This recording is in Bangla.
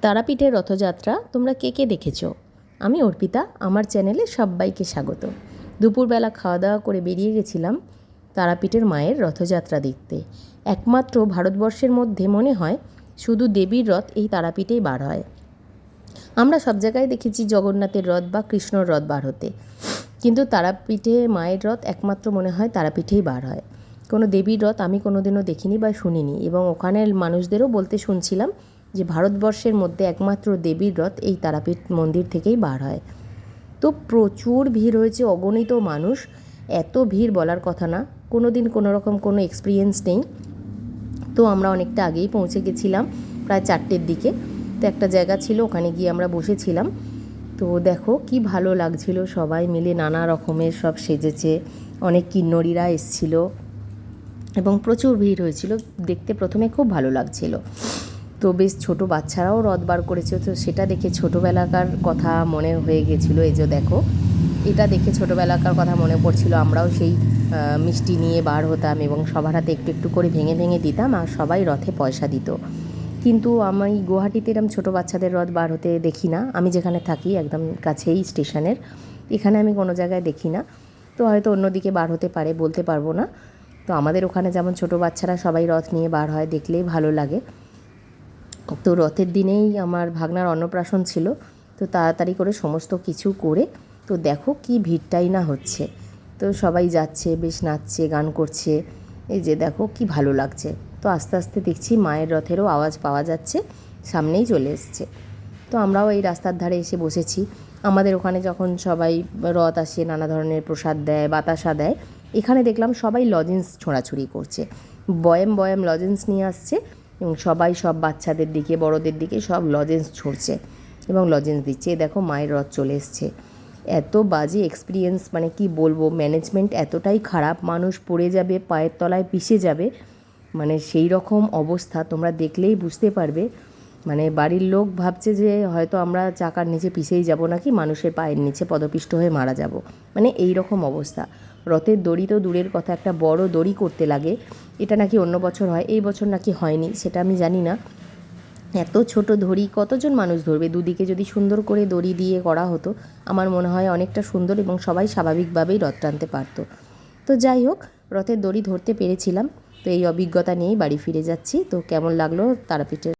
তারাপীঠের রথযাত্রা তোমরা কে কে দেখেছো? আমি অর্পিতা, আমার চ্যানেলে সবাইকে স্বাগত। দুপুরবেলা খাওয়া দাওয়া করে বেরিয়ে গেছিলাম তারাপীঠের মায়ের রথযাত্রা দেখতে। একমাত্র ভারতবর্ষের মধ্যে মনে হয় শুধু দেবীর রথ এই তারাপীঠেই বার হয়। আমরা সব জায়গায় দেখেছি জগন্নাথের রথ বা কৃষ্ণর রথ বার হতে, কিন্তু তারাপীঠে মায়ের রথ একমাত্র মনে হয় তারাপীঠেই বার হয়। কোনো দেবীর রথ আমি কোনোদিনও দেখিনি বা শুনিনি, এবং ওখানের মানুষদেরও বলতে শুনছিলাম যে ভারতবর্ষের মধ্যে একমাত্র দেবীর রথ এই তারাপীঠ মন্দির থেকেই বার হয়। তো প্রচুর ভিড় হয়েছে, অগণিত মানুষ, এত ভিড় বলার কথা না। কোনো দিন কোনো রকম কোনো এক্সপিরিয়েন্স নেই। তো আমরা অনেকটা আগেই পৌঁছে গেছিলাম, প্রায় 4টের দিকে। তো একটা জায়গা ছিল, ওখানে গিয়ে আমরা বসেছিলাম। তো দেখো কি ভালো লাগছিল, সবাই মিলে নানা রকমের সব সেজেছে, অনেক কিন্নরীরা এসছিল এবং প্রচুর ভিড় হয়েছিল। দেখতে প্রথমে খুব ভালো লাগছিল। তো বেশ ছোটো বাচ্চারাও রথ বার করেছে, তো সেটা দেখে ছোটোবেলাকার কথা মনে হয়ে গেছিলো। এই যে দেখো, এটা দেখে ছোটোবেলাকার কথা মনে পড়ছিল। আমরাও সেই মিষ্টি নিয়ে বার হতাম এবং সবার হাতে একটু একটু করে ভেঙে ভেঙে দিতাম, আর সবাই রথে পয়সা দিত। কিন্তু আমি গুয়াহাটিতে এরকম ছোটো বাচ্চাদের রথ বার হতে দেখি না। আমি যেখানে থাকি একদম কাছেই স্টেশনের, এখানে আমি কোনো জায়গায় দেখি না। তো হয়তো অন্যদিকে বার হতে পারে, বলতে পারবো না। তো আমাদের ওখানে যেমন ছোটো বাচ্চারা সবাই রথ নিয়ে বার হয়, দেখলেই ভালো লাগে। তো রথের দিনেই আমার ভাগনার অন্নপ্রাশন ছিল, তো তাড়াতাড়ি করে সমস্ত কিছু করে, তো দেখো কি ভিড়টাই না হচ্ছে। তো সবাই যাচ্ছে, বেশ নাচছে, গান করছে। এই যে দেখো কি ভালো লাগছে। তো আস্তে আস্তে দেখছি মায়ের রথেরও আওয়াজ পাওয়া যাচ্ছে, সামনেই চলে এসছে। তো আমরাও এই রাস্তার ধারে এসে বসেছি। আমাদের ওখানে যখন সবাই রথ আসে, নানা ধরনের প্রসাদ দেয়, বাতাসা দেয়। এখানে দেখলাম সবাই লজেন্স ছোঁড়াছুড়ি করছে, বয়াম বয়াম লজেন্স নিয়ে আসছে, এবং সবাই সব বাচ্চাদের দিকে, বড়দের দিকে সব লজেন্স ছুঁড়ছে এবং লজেন্স দিচ্ছে। দেখো মায়ের রথ চলে এসছে। এত বাজে এক্সপিরিয়েন্স, মানে কি বলবো, ম্যানেজমেন্ট এতটাই খারাপ, মানুষ পড়ে যাবে, পায়ের তলায় পিষে যাবে, মানে সেই রকম অবস্থা। তোমরা দেখলেই বুঝতে পারবে। মানে বাড়ির লোক ভাবছে যে হয়তো আমরা চাকার নিচে পিষেই যাব, নাকি মানুষের পায়ের নিচে পদপিষ্ট হয়ে মারা যাব, মানে এই রকম অবস্থা। রথের দড়ি তো দূরের কথা, একটা বড় দড়ি করতে লাগে। এটা নাকি অন্য বছর হয়, এই বছর নাকি হয়নি, সেটা আমি জানি না। এত ছোট দড়ি কতজন মানুষ ধরবে? দুদিকে যদি সুন্দর করে দড়ি দিয়ে করা হতো, আমার মনে হয় অনেকটা সুন্দর এবং সবাই স্বাভাবিকভাবেই রথ টানতে পারতো। তো যাই হোক, রথের দড়ি ধরতে পেরেছিলাম। তো এই অভিজ্ঞতা নিয়েই বাড়ি ফিরে যাচ্ছি। তো কেমন লাগলো তারাপীঠের